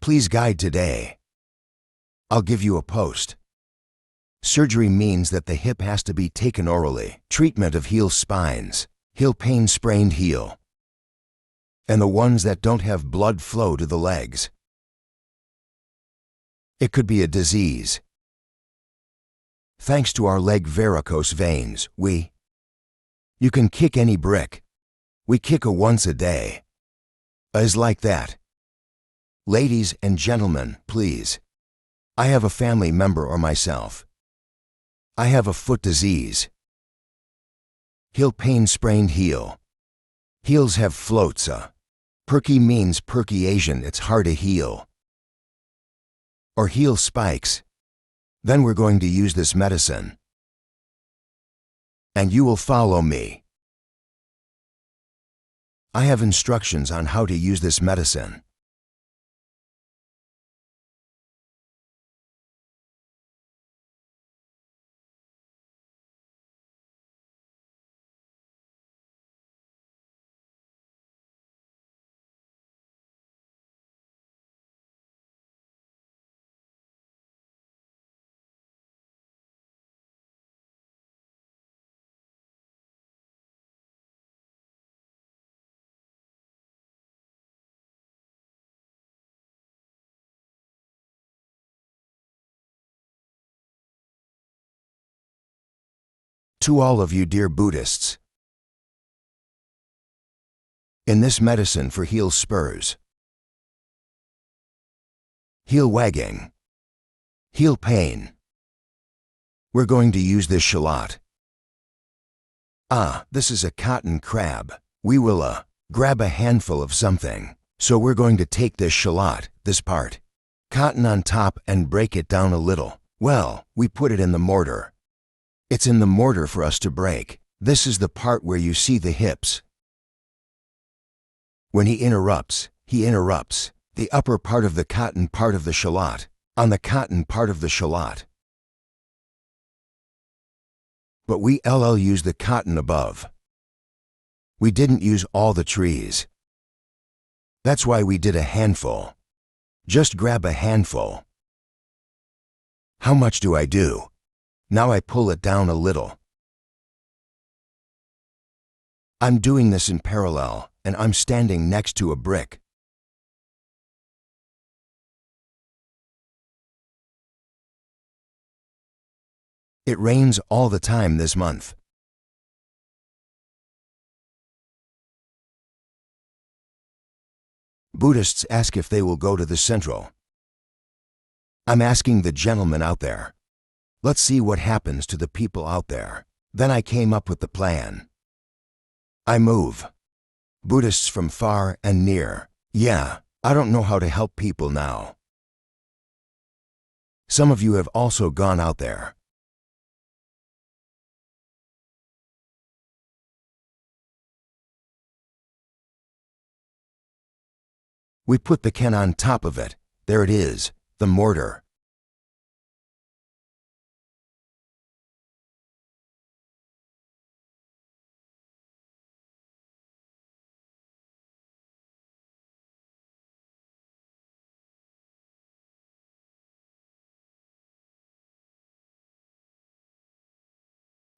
Please guide today. I'll give you a post. Surgery means that the hip has to be taken orally. Treatment of heel spines, heel pain sprained heel, and the ones that don't have blood flow to the legs. It could be a disease. Thanks to our leg varicose veins, you can kick any brick. We kick a once a day. Is like that. Ladies and gentlemen, please. I have a family member or myself. I have a foot disease. Heel pain sprained heel. Heels have floats. Perky means perky Asian, it's hard to heal. Or heel spikes. Then we're going to use this medicine. And you will follow me. I have instructions on how to use this medicine. To all of you dear Buddhists, in this medicine for heel spurs, heel wagging, heel pain, we're going to use this shallot. This is a cotton crab. We will grab a handful of something. So we're going to take this shallot, this part, cotton on top, and break it down a little. Well, we put it in the mortar. It's in the mortar for us to break. This is the part where you see the hips. When he interrupts the upper part of the cotton part of the shallot, on the cotton part of the shallot. But we use the cotton above. We didn't use all the trees. That's why we did a handful. Just grab a handful. How much do I do? Now I pull it down a little. I'm doing this in parallel, and I'm standing next to a brick. It rains all the time this month. Buddhists ask if they will go to the Central. I'm asking the gentleman out there. Let's see what happens to the people out there. Then I came up with the plan. I move. Buddhists from far and near. Yeah, I don't know how to help people now. Some of you have also gone out there. We put the can on top of it. There it is, the mortar.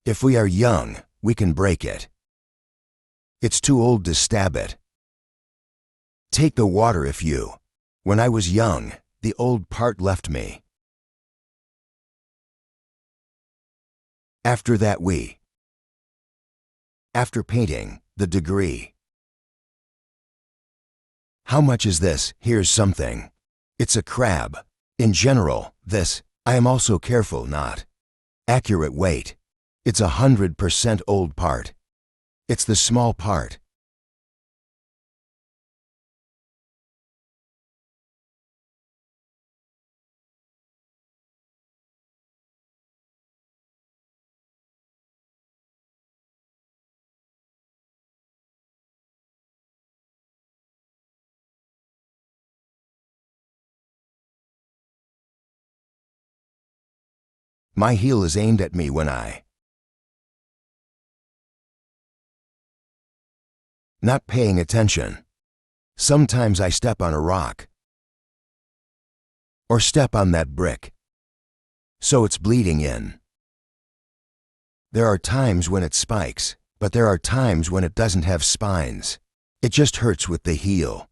If we are young, we can break it. It's too old to stab it. Take the water if you. When I was young, the old part left me. After that after painting, the degree. How much is this? Here's something. It's a crab. In general, this, I am also careful not. Accurate weight. It's 100% old part. It's the small part. My heel is aimed at me when not paying attention. Sometimes I step on a rock. or step on that brick. So it's bleeding in. There are times when it spikes, but there are times when it doesn't have spines. It just hurts with the heel.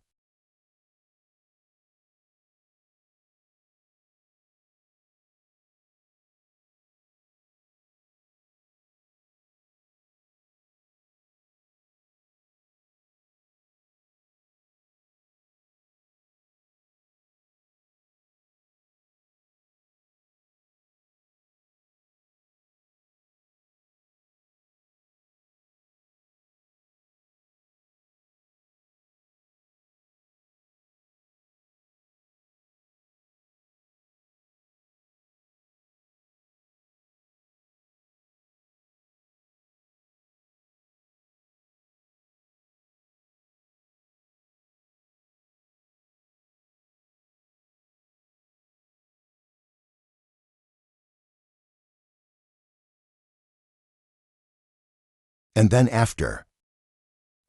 And then after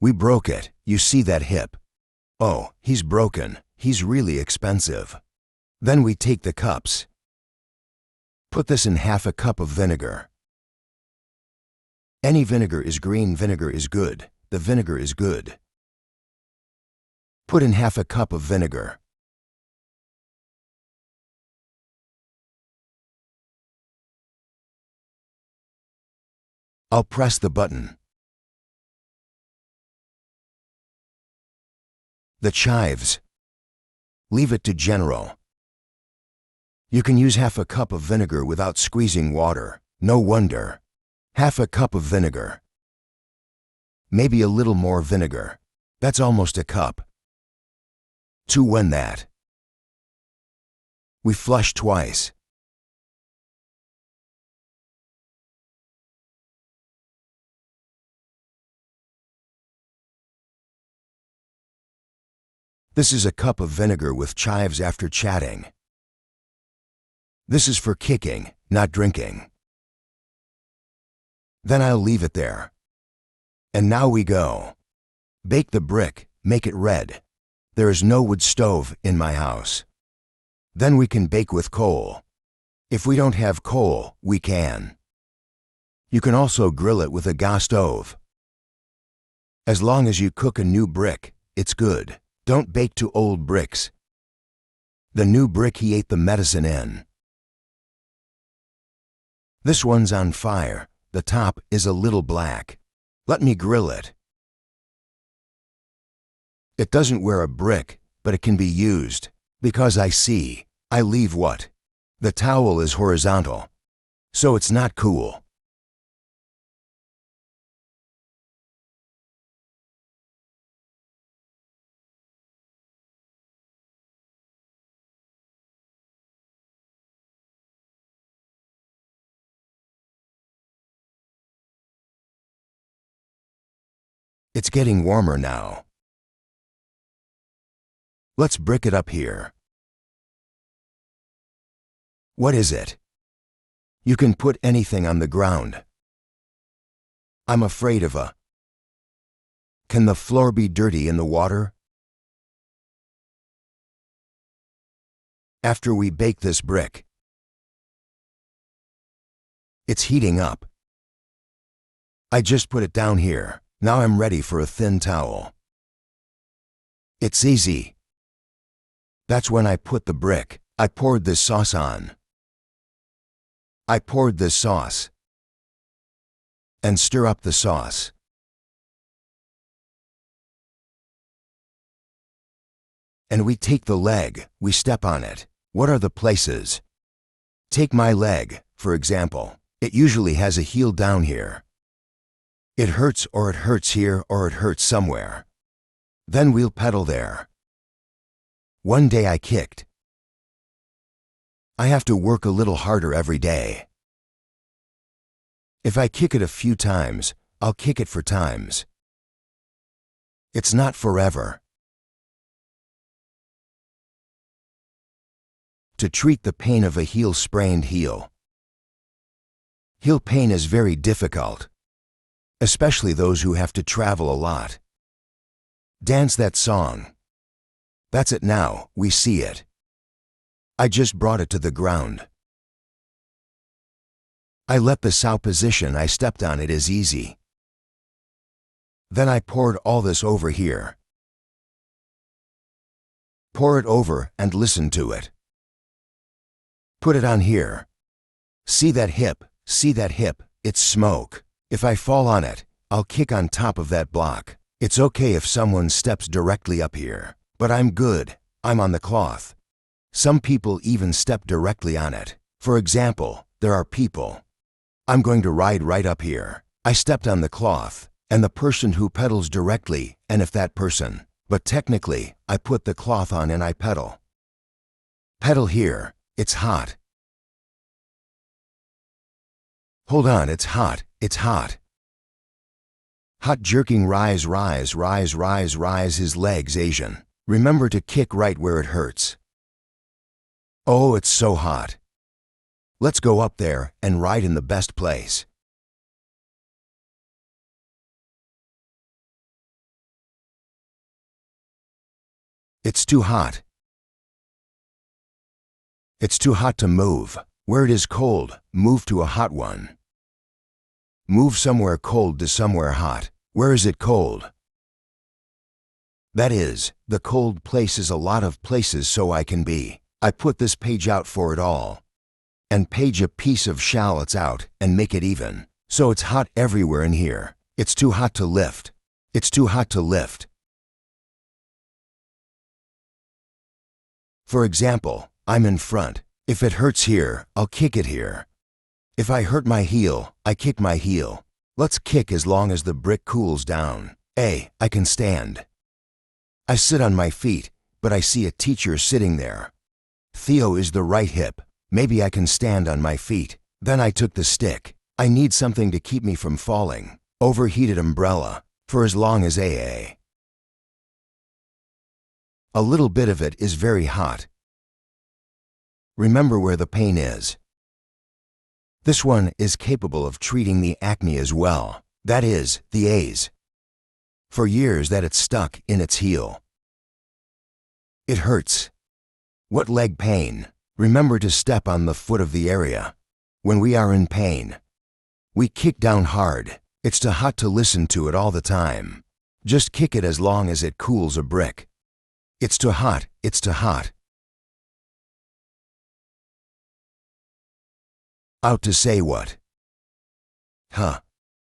we broke it, you see that hip. Oh, he's broken. He's really expensive. Then we take the cups. Put this in half a cup of vinegar. Any vinegar is green vinegar is good. The vinegar is good. Put in half a cup of vinegar. I'll press the button. The chives. Leave it to general. You can use half a cup of vinegar without squeezing water. No wonder. Half a cup of vinegar. Maybe a little more vinegar. That's almost a cup. To when that. We flush twice. This is a cup of vinegar with chives after chatting. This is for kicking, not drinking. Then I'll leave it there. And now we go. Bake the brick, make it red. There is no wood stove in my house. Then we can bake with coal. If we don't have coal, we can. You can also grill it with a gas stove. As long as you cook a new brick, it's good. Don't bake to old bricks. The new brick he ate the medicine in. This one's on fire. The top is a little black. Let me grill it. It doesn't wear a brick, but it can be used. Because I leave what? The towel is horizontal. So it's not cool. It's getting warmer now. Let's brick it up here. What is it? You can put anything on the ground. I'm afraid of a... Can the floor be dirty in the water? After we bake this brick, it's heating up. I just put it down here. Now I'm ready for a thin towel. It's easy. That's when I put the brick. I poured this sauce on. I poured this sauce. And stir up the sauce. And we take the leg, we step on it. What are the places? Take my leg, for example. It usually has a heel down here. It hurts or it hurts here or it hurts somewhere. Then we'll pedal there. One day I kicked. I have to work a little harder every day. If I kick it a few times, I'll kick it for times. It's not forever. To treat the pain of a sprained heel. Heel pain is very difficult, especially those who have to travel a lot. Dance that song. That's it now, we see it. I just brought it to the ground. I let the sow position, I stepped on it is easy. Then I poured all this over here. Pour it over and listen to it. Put it on here. See that hip, it's smoke. If I fall on it, I'll kick on top of that block. It's okay if someone steps directly up here, but I'm good, I'm on the cloth. Some people even step directly on it. For example, there are people. I'm going to ride right up here. I stepped on the cloth, and the person who pedals directly, and if that person, but technically, I put the cloth on and I pedal. Pedal here, it's hot. Hold on, it's hot, it's hot. Hot jerking, rise, rise, rise, rise, rise his legs, Asian. Remember to kick right where it hurts. Oh, it's so hot. Let's go up there and ride in the best place. It's too hot. It's too hot to move. Where it is cold, move to a hot one. Move somewhere cold to somewhere hot. Where is it cold? That is, the cold place is a lot of places so I can be. I put this page out for it all. And page a piece of shallots out and make it even. So it's hot everywhere in here. It's too hot to lift. It's too hot to lift. For example, I'm in front. If it hurts here, I'll kick it here. If I hurt my heel, I kick my heel. Let's kick as long as the brick cools down. I can stand. I sit on my feet, but I see a teacher sitting there. Theo is the right hip. Maybe I can stand on my feet. Then I took the stick. I need something to keep me from falling. Overheated umbrella. For as long as AA. A little bit of it is very hot. Remember where the pain is. This one is capable of treating the acne as well. That is, the A's. For years that it's stuck in its heel. It hurts. What leg pain? Remember to step on the foot of the area. When we are in pain, we kick down hard. It's too hot to listen to it all the time. Just kick it as long as it cools a brick. It's too hot, it's too hot. Out to say what? Huh.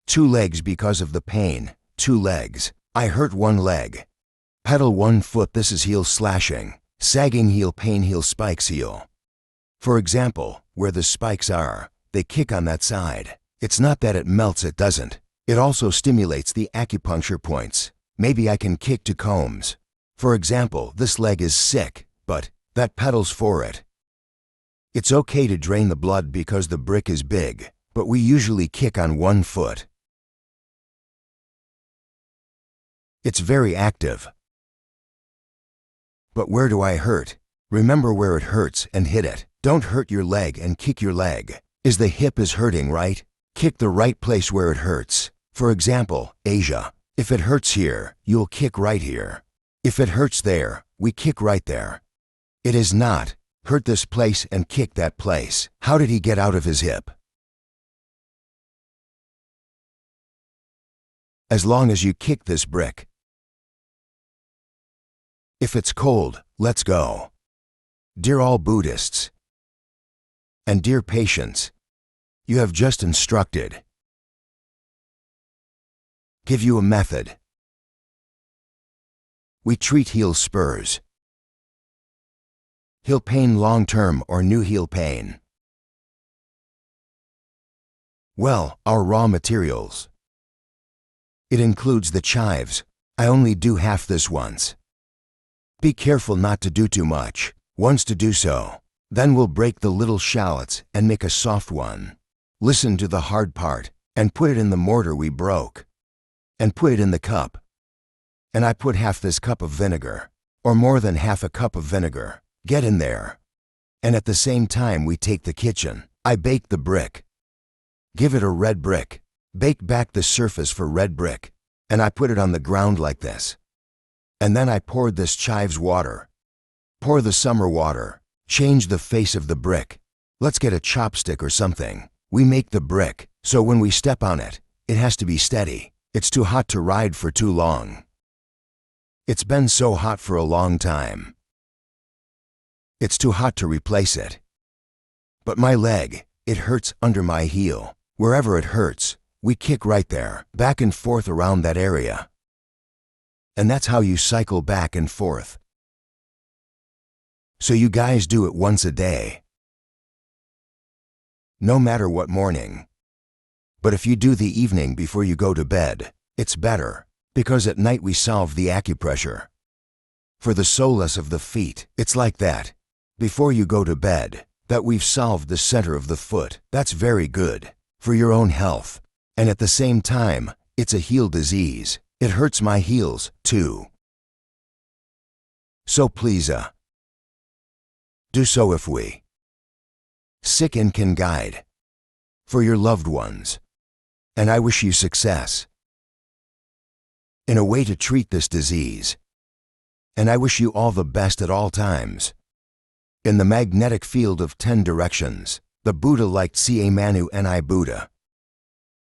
2 legs because of the pain. 2 legs. I hurt 1 leg. Pedal 1 foot, this is heel slashing. Sagging heel, pain heel, spikes heel. For example, where the spikes are, they kick on that side. It's not that it melts, it doesn't. It also stimulates the acupuncture points. Maybe I can kick to combs. For example, this leg is sick, but that pedals for it. It's okay to drain the blood because the brick is big, but we usually kick on 1 foot. It's very active. But where do I hurt? Remember where it hurts and hit it. Don't hurt your leg and kick your leg. Is the hip is hurting, right? Kick the right place where it hurts. For example, Asia. If it hurts here, you'll kick right here. If it hurts there, we kick right there. It is not. Hurt this place and kick that place. How did he get out of his hip? As long as you kick this brick. If it's cold, let's go. Dear all Buddhists and dear patients, you have just instructed. Give you a method. We treat heel spurs. Heel pain long-term or new heel pain. Well, our raw materials. It includes the chives. I only do half this once. Be careful not to do too much. Once to do so. Then we'll break the little shallots and make a soft one. Listen to the hard part and put it in the mortar we broke. And put it in the cup. And I put half this cup of vinegar, or more than half a cup of vinegar. Get in there. And at the same time we take the kitchen. I bake the brick. Give it a red brick. Bake back the surface for red brick. And I put it on the ground like this. And then I poured this chives water. Pour the summer water. Change the face of the brick. Let's get a chopstick or something. We make the brick, so when we step on it, it has to be steady. It's too hot to ride for too long. It's been so hot for a long time. It's too hot to replace it. But my leg, it hurts under my heel. Wherever it hurts, we kick right there, back and forth around that area. And that's how you cycle back and forth. So you guys do it once a day. No matter what morning. But if you do the evening before you go to bed, it's better, because at night we solve the acupressure. For the soles of the feet, it's like that. Before you go to bed, that we've solved the center of the foot. That's very good, for your own health. And at the same time, it's a heel disease. It hurts my heels, too. So please, do so if we sick and can guide for your loved ones. And I wish you success in a way to treat this disease. And I wish you all the best at all times. In the magnetic field of 10 directions, the Buddha liked Ca Manu Ni Buddha.